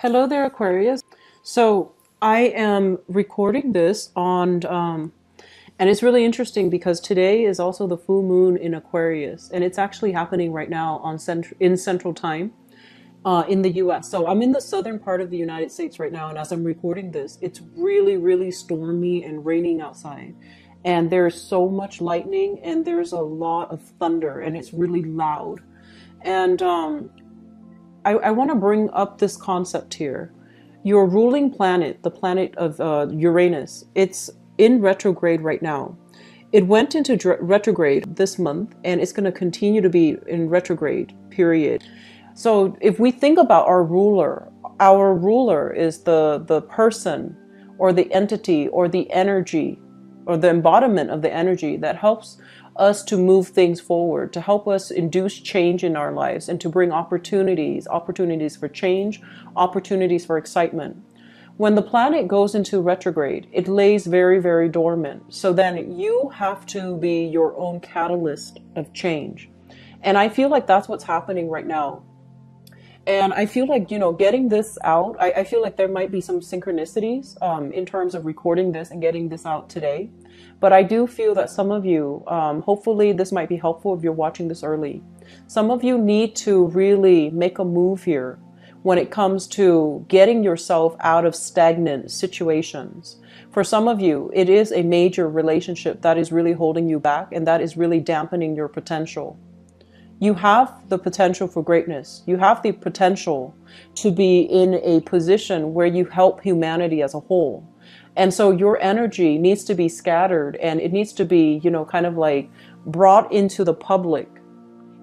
Hello there, Aquarius. So I am recording this and it's really interesting because today is also the full moon in Aquarius, and it's actually happening right now in Central Time in the U.S. So I'm in the southern part of the United States right now, and as I'm recording this, it's really, really stormy and raining outside, and there's so much lightning, and there's a lot of thunder, and it's really loud. And I want to bring up this concept here. Your ruling planet, the planet of Uranus, it's in retrograde right now. It went into retrograde this month, and it's going to continue to be in retrograde, period. So if we think about our ruler is the person or the entity or the energy or the embodiment of the energy that helps us to move things forward, to help us induce change in our lives and to bring opportunities for change, opportunities for excitement. When the planet goes into retrograde, it lays very, very dormant. So then you have to be your own catalyst of change. And I feel like that's what's happening right now. And I feel like, getting this out, I feel like there might be some synchronicities in terms of recording this and getting this out today. But I do feel that some of you, hopefully this might be helpful if you're watching this early. Some of you need to really make a move here when it comes to getting yourself out of stagnant situations. For some of you, it is a major relationship that is really holding you back and that is really dampening your potential. You have the potential for greatness. You have the potential to be in a position where you help humanity as a whole. And so your energy needs to be scattered and it needs to be, kind of like brought into the public.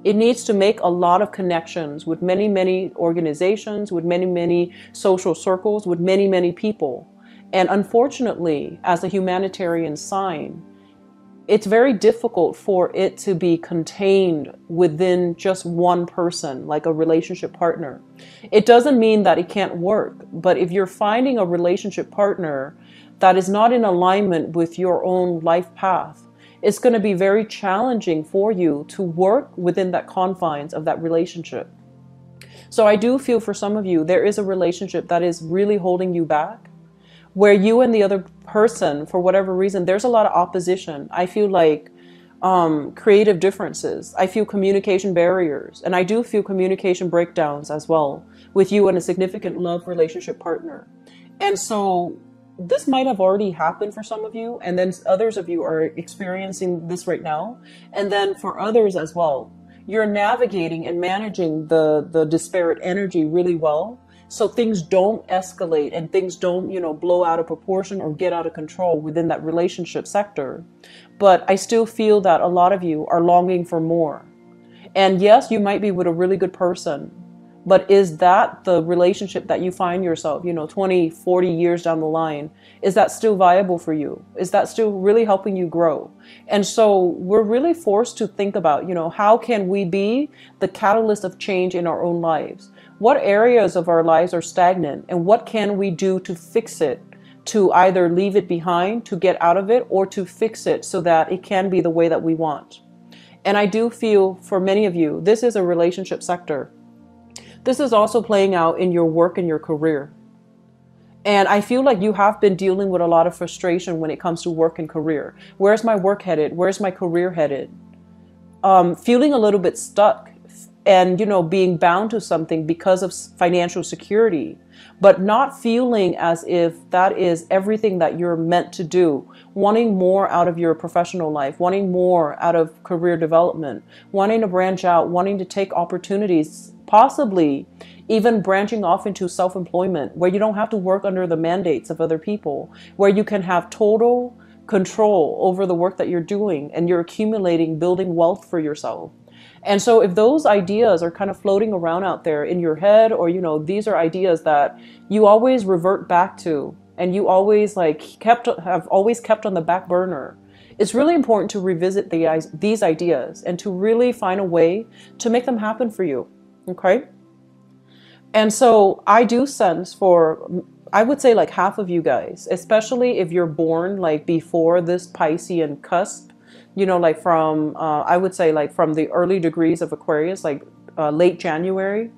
It needs to make a lot of connections with many, many organizations, with many, many social circles, with many, many people. And unfortunately, as a humanitarian sign, it's very difficult for it to be contained within just one person, like a relationship partner. It doesn't mean that it can't work, but if you're finding a relationship partner that is not in alignment with your own life path, it's going to be very challenging for you to work within that confines of that relationship. So I do feel for some of you, there is a relationship that is really holding you back, where you and the other person, for whatever reason, there's a lot of opposition. I feel like creative differences. I feel communication barriers. And I do feel communication breakdowns as well with you and a significant love relationship partner. And so this might have already happened for some of you. And then others of you are experiencing this right now. And then for others as well, you're navigating and managing the disparate energy really well. So things don't escalate and things don't, blow out of proportion or get out of control within that relationship sector. But I still feel that a lot of you are longing for more. And yes, you might be with a really good person, but is that the relationship that you find yourself, 20, 40 years down the line? Is that still viable for you? Is that still really helping you grow? And so we're really forced to think about, how can we be the catalyst of change in our own lives? What areas of our lives are stagnant and what can we do to fix it, to either leave it behind, to get out of it, or to fix it so that it can be the way that we want? And I do feel for many of you, this is a relationship sector. This is also playing out in your work and your career. And I feel like you have been dealing with a lot of frustration when it comes to work and career. Where's my work headed? Where's my career headed? Feeling a little bit stuck and, being bound to something because of financial security, but not feeling as if that is everything that you're meant to do, wanting more out of your professional life, wanting more out of career development, wanting to branch out, wanting to take opportunities, possibly even branching off into self-employment where you don't have to work under the mandates of other people, where you can have total control over the work that you're doing and you're accumulating, building wealth for yourself. And so if those ideas are kind of floating around out there in your head, or, these are ideas that you always revert back to and you always have always kept on the back burner, it's really important to revisit these ideas and to really find a way to make them happen for you. Okay. And so I do sense for, I would say like half of you guys, especially if you're born like before this Piscean cusp, from, I would say like from the early degrees of Aquarius, like late January,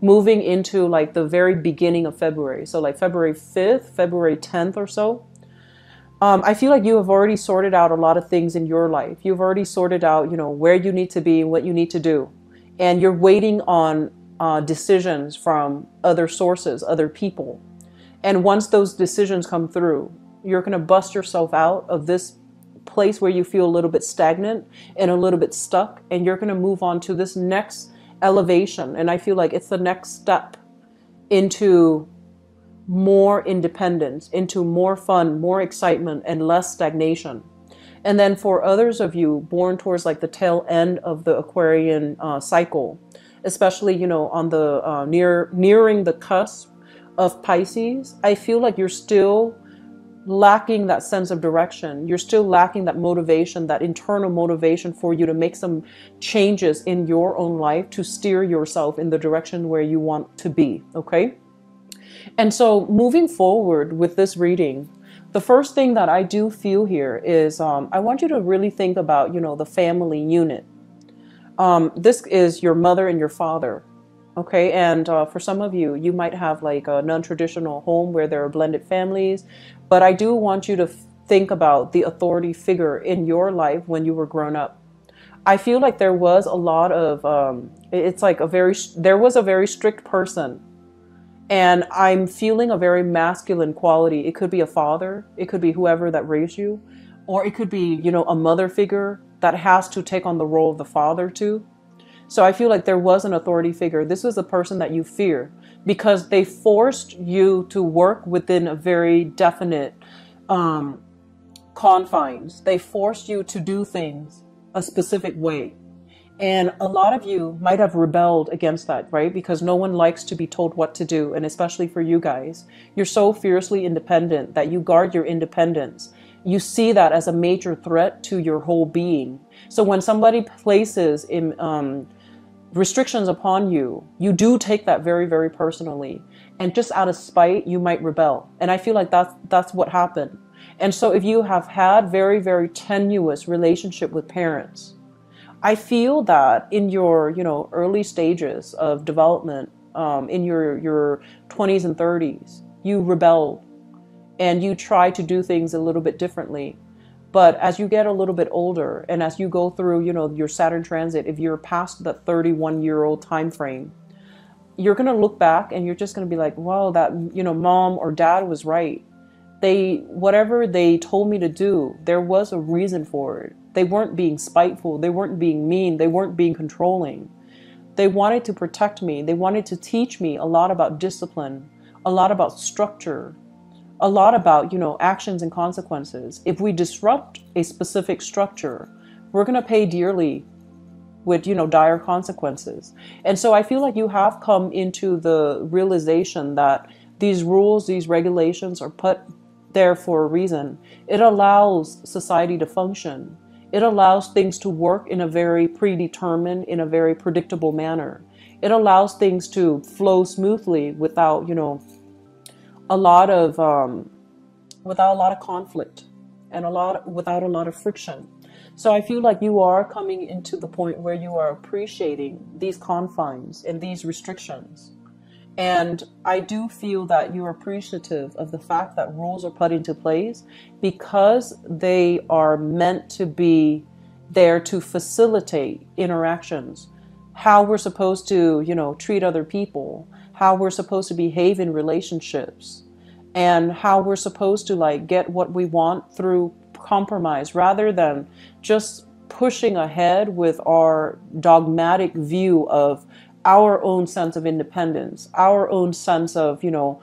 moving into like the very beginning of February. So like February 5th, February 10th or so. I feel like you have already sorted out a lot of things in your life. You've already sorted out, you know, where you need to be and what you need to do. And you're waiting on decisions from other sources, other people. And once those decisions come through, you're going to bust yourself out of this place where you feel a little bit stagnant and a little bit stuck. And you're going to move on to this next elevation. And I feel like it's the next step into more independence, into more fun, more excitement, and less stagnation. And then for others of you born towards like the tail end of the Aquarian cycle, especially, you know, on the nearing the cusp of Pisces, I feel like you're still lacking that sense of direction. You're still lacking that motivation, that internal motivation for you to make some changes in your own life to steer yourself in the direction where you want to be. Okay. And so moving forward with this reading, the first thing that I do feel here is I want you to really think about, you know, the family unit. This is your mother and your father. Okay. And for some of you, you might have like a non-traditional home where there are blended families. But I do want you to think about the authority figure in your life when you were grown up. I feel like there was a lot of, there was a very strict person. And I'm feeling a very masculine quality. It could be a father. It could be whoever that raised you. Or it could be, you know, a mother figure that has to take on the role of the father too. So I feel like there was an authority figure. This was a person that you fear because they forced you to work within a very definite confines. They forced you to do things a specific way. And a lot of you might have rebelled against that, right? Because no one likes to be told what to do. And especially for you guys, you're so fiercely independent that you guard your independence. You see that as a major threat to your whole being. So when somebody places restrictions upon you, you do take that very, very personally. And just out of spite, you might rebel. And I feel like that's what happened. And so if you have had very, very tenuous relationship with parents, I feel that in your, you know, early stages of development, in your 20s and 30s, you rebelled and you try to do things a little bit differently. But as you get a little bit older and as you go through, you know, your Saturn transit, if you're past that 31-year-old time frame, you're going to look back and you're just going to be like, wow, that, you know, mom or dad was right. Whatever they told me to do, there was a reason for it. They weren't being spiteful. They weren't being mean. They weren't being controlling. They wanted to protect me. They wanted to teach me a lot about discipline, a lot about structure, a lot about, you know, actions and consequences. If we disrupt a specific structure, we're going to pay dearly with, you know, dire consequences. And so I feel like you have come into the realization that these rules, these regulations are put there for a reason. It allows society to function. It allows things to work in a very predetermined, in a very predictable manner. It allows things to flow smoothly without, you know, without a lot of conflict and without a lot of friction. So I feel like you are coming into the point where you are appreciating these confines and these restrictions. And I do feel that you're appreciative of the fact that rules are put into place because they are meant to be there to facilitate interactions, how we're supposed to, you know, treat other people, how we're supposed to behave in relationships, and how we're supposed to like get what we want through compromise rather than just pushing ahead with our dogmatic view of our own sense of independence, our own sense of, you know,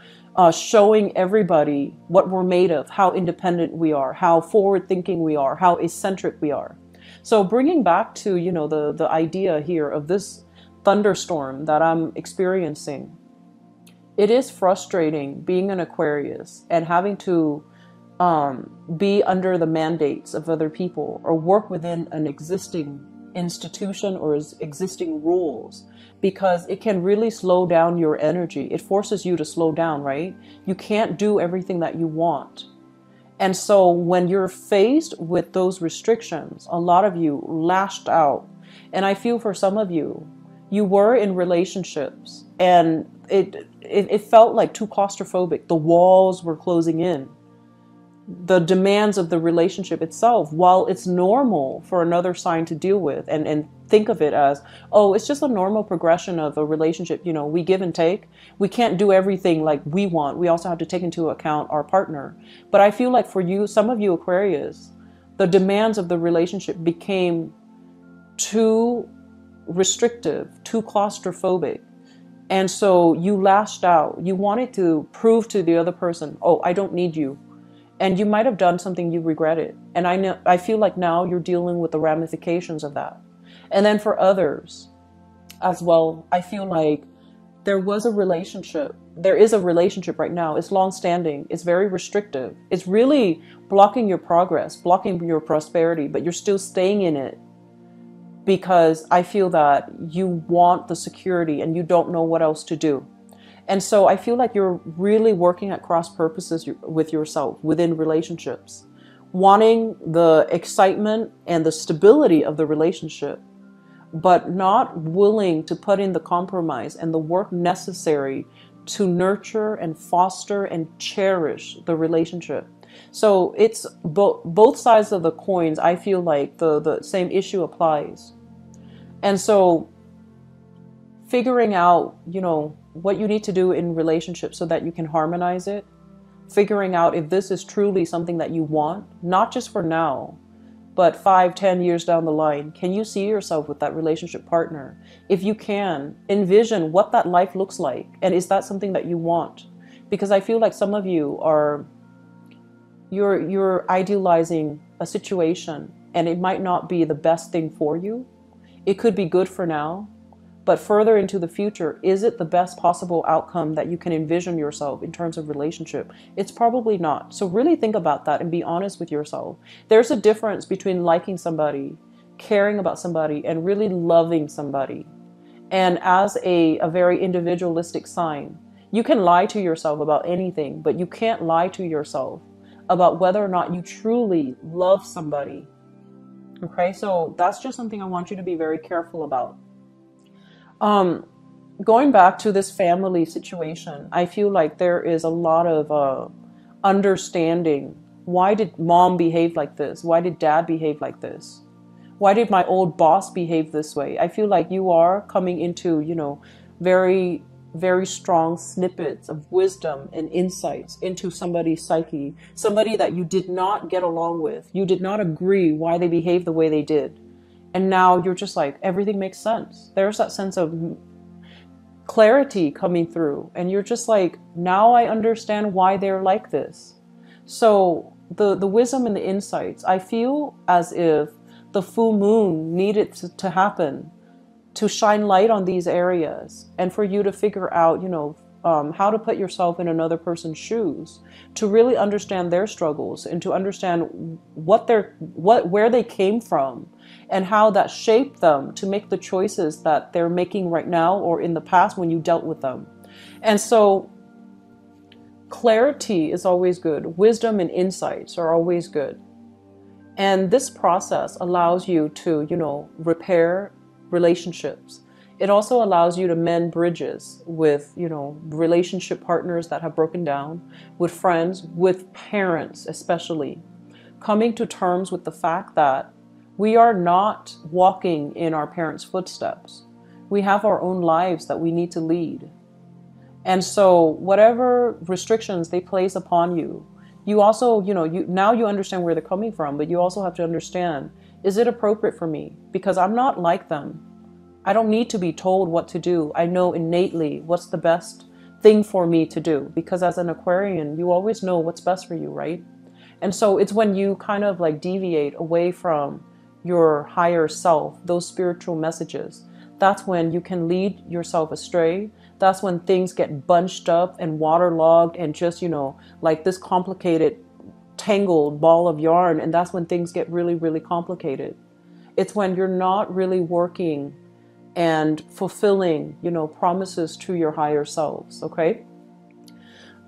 showing everybody what we're made of, how independent we are, how forward thinking we are, how eccentric we are. So bringing back to, you know, the idea here of this thunderstorm that I'm experiencing, it is frustrating being an Aquarius and having to be under the mandates of other people or work within an existing institution or existing rules, because it can really slow down your energy. It forces you to slow down, right? You can't do everything that you want. And so when you're faced with those restrictions, a lot of you lashed out. And I feel for some of you, you were in relationships and it felt like too claustrophobic. The walls were closing in. The demands of the relationship itself, while it's normal for another sign to deal with and think of it as, oh, it's just a normal progression of a relationship. You know, we give and take. We can't do everything like we want. We also have to take into account our partner. But I feel like for you, some of you Aquarius, the demands of the relationship became too restrictive, too claustrophobic. And so you lashed out. You wanted to prove to the other person, oh, I don't need you. And you might have done something you regretted. And I feel like now you're dealing with the ramifications of that. And then for others as well, I feel like there was a relationship. There is a relationship right now. It's long-standing. It's very restrictive. It's really blocking your progress, blocking your prosperity, but you're still staying in it because I feel that you want the security and you don't know what else to do. And so I feel like you're really working at cross purposes with yourself within relationships, wanting the excitement and the stability of the relationship, but not willing to put in the compromise and the work necessary to nurture and foster and cherish the relationship. So it's both sides of the coins. I feel like the same issue applies. And so figuring out, you know, what you need to do in relationships so that you can harmonize it, figuring out if this is truly something that you want, not just for now, but 5-10 years down the line. Can you see yourself with that relationship partner? If you can, envision what that life looks like. And is that something that you want? Because I feel like some of you are, you're idealizing a situation and it might not be the best thing for you. It could be good for now, but further into the future, is it the best possible outcome that you can envision yourself in terms of relationship? It's probably not. So really think about that and be honest with yourself. There's a difference between liking somebody, caring about somebody, and really loving somebody. And as a very individualistic sign, you can lie to yourself about anything, but you can't lie to yourself about whether or not you truly love somebody. Okay, so that's just something I want you to be very careful about. Going back to this family situation, I feel like there is a lot of understanding. Why did mom behave like this? Why did dad behave like this? Why did my old boss behave this way? I feel like you are coming into, you know, very, very strong snippets of wisdom and insights into somebody's psyche, somebody that you did not get along with. You did not agree why they behaved the way they did. And now you're just like, everything makes sense. There's that sense of clarity coming through. And you're just like, now I understand why they're like this. So the wisdom and the insights, I feel as if the full moon needed to happen to shine light on these areas and for you to figure out, you know, how to put yourself in another person's shoes, to really understand their struggles and to understand where they came from and how that shaped them to make the choices that they're making right now or in the past when you dealt with them. And so clarity is always good. Wisdom and insights are always good. And this process allows you to, you know, repair relationships. It also allows you to mend bridges with, you know, relationship partners that have broken down, with friends, with parents especially. Coming to terms with the fact that we are not walking in our parents' footsteps. We have our own lives that we need to lead. And so whatever restrictions they place upon you, you also, you know, now you understand where they're coming from, but you also have to understand, is it appropriate for me? Because I'm not like them. I don't need to be told what to do. I know innately what's the best thing for me to do, because as an Aquarian, you always know what's best for you, right? And so it's when you kind of like deviate away from your higher self, those spiritual messages, that's when you can lead yourself astray. That's when things get bunched up and waterlogged and just, you know, like this complicated, tangled ball of yarn. And that's when things get really, really complicated. It's when you're not really working and fulfilling, you know, promises to your higher selves, okay?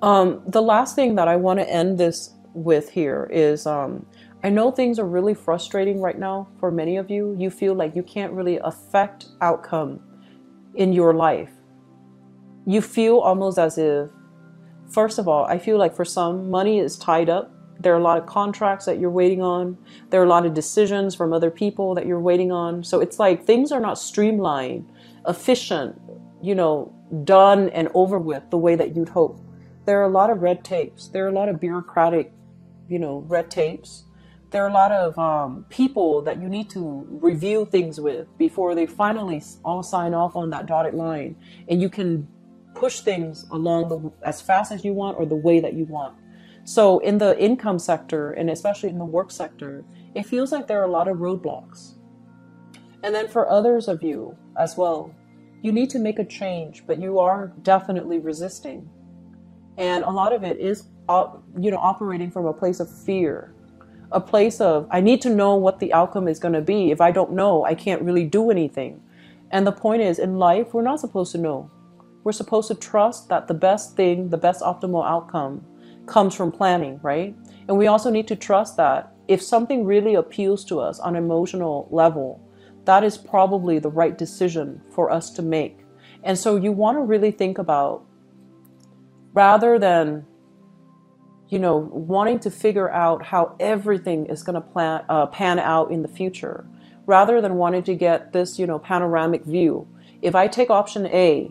The last thing that I want to end this with here is, I know things are really frustrating right now for many of you. You feel like you can't really affect outcome in your life. You feel almost as if, first of all, I feel like for some, money is tied up. There are a lot of contracts that you're waiting on. There are a lot of decisions from other people that you're waiting on. So it's like things are not streamlined, efficient, done and over with the way that you'd hope. There are a lot of red tapes. There are a lot of bureaucratic, red tapes. There are a lot of people that you need to review things with before they finally all sign off on that dotted line. And you can push things along as fast as you want or the way that you want. So in the income sector, and especially in the work sector, it feels like there are a lot of roadblocks. And then for others of you as well, you need to make a change, but you are definitely resisting. And a lot of it is, operating from a place of fear, a place of, I need to know what the outcome is going to be. If I don't know, I can't really do anything. And the point is, in life, we're not supposed to know. We're supposed to trust that the best thing, the best optimal outcome comes from planning, right? And we also need to trust that if something really appeals to us on an emotional level, that is probably the right decision for us to make. And so you want to really think about, rather than, wanting to figure out how everything is going to pan out in the future, rather than wanting to get this, panoramic view. If I take option A,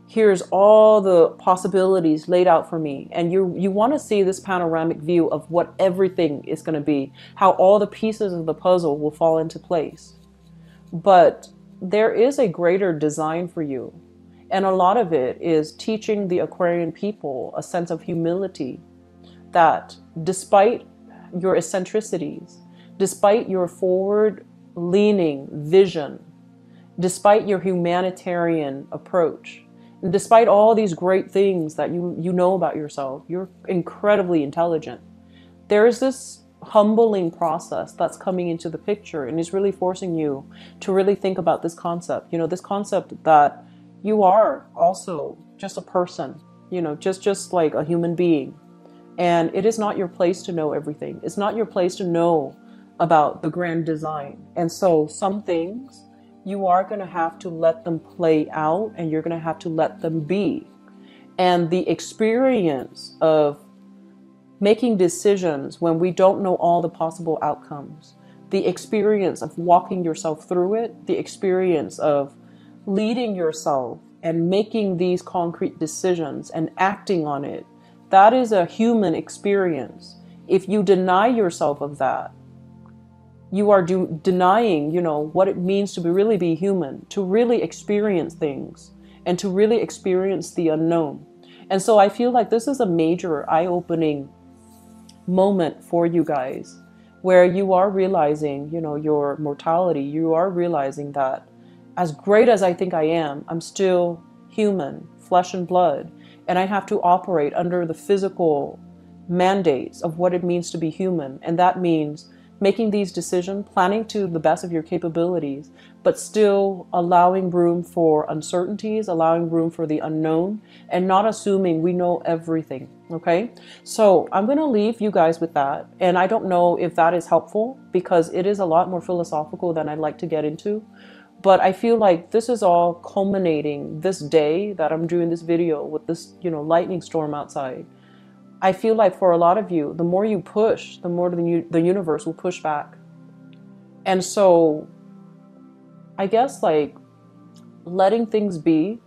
here's all the possibilities laid out for me. And you want to see this panoramic view of what everything is going to be, how all the pieces of the puzzle will fall into place. But there is a greater design for you. And a lot of it is teaching the Aquarian people a sense of humility, that despite your eccentricities, despite your forward-leaning vision, despite your humanitarian approach, and despite all these great things that you know about yourself, you're incredibly intelligent. There is this humbling process that's coming into the picture and is really forcing you to really think about this concept. This concept that you are also just a person, just like a human being. And it is not your place to know everything. It's not your place to know about the grand design. And so some things, you are going to have to let them play out, and you're going to have to let them be. And the experience of making decisions when we don't know all the possible outcomes, the experience of walking yourself through it, the experience of leading yourself and making these concrete decisions and acting on it, that is a human experience. If you deny yourself of that, you are denying, what it means to really be human, to really experience things, and to really experience the unknown. And so I feel like this is a major eye-opening moment for you guys, where you are realizing, your mortality. You are realizing that as great as I think I am, I'm still human, flesh and blood, and I have to operate under the physical mandates of what it means to be human. And that means making these decisions, planning to the best of your capabilities, but still allowing room for uncertainties, allowing room for the unknown, and not assuming we know everything, okay? So I'm going to leave you guys with that. And I don't know if that is helpful, because it is a lot more philosophical than I'd like to get into. But I feel like this is all culminating this day that I'm doing this video with this, lightning storm outside. I feel like for a lot of you, the more you push, the more the universe will push back. And so I guess letting things be,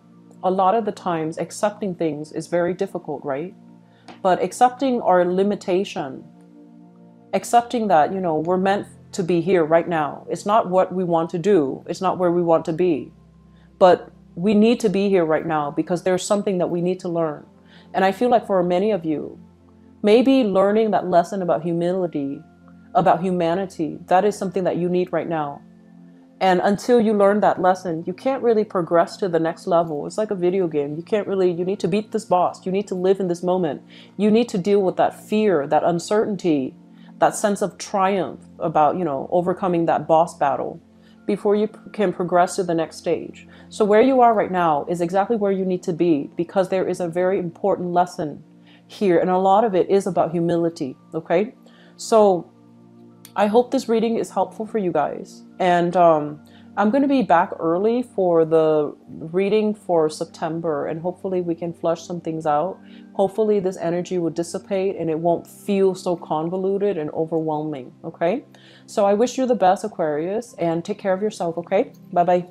a lot of the times accepting things is very difficult, right? But accepting our limitation, accepting that, we're meant to be here right now. It's not what we want to do. It's not where we want to be. But we need to be here right now because there's something that we need to learn. And I feel like for many of you, maybe learning that lesson about humility, about humanity, that is something that you need right now. And until you learn that lesson, you can't really progress to the next level. It's like a video game. You need to beat this boss. You need to live in this moment. You need to deal with that fear, that uncertainty, that sense of triumph about, overcoming that boss battle before you can progress to the next stage. So where you are right now is exactly where you need to be, because there is a very important lesson here, and a lot of it is about humility, okay? So I hope this reading is helpful for you guys. And I'm going to be back early for the reading for September, and hopefully we can flush some things out. Hopefully this energy will dissipate and it won't feel so convoluted and overwhelming, okay? So I wish you the best, Aquarius, and take care of yourself, okay? Bye-bye.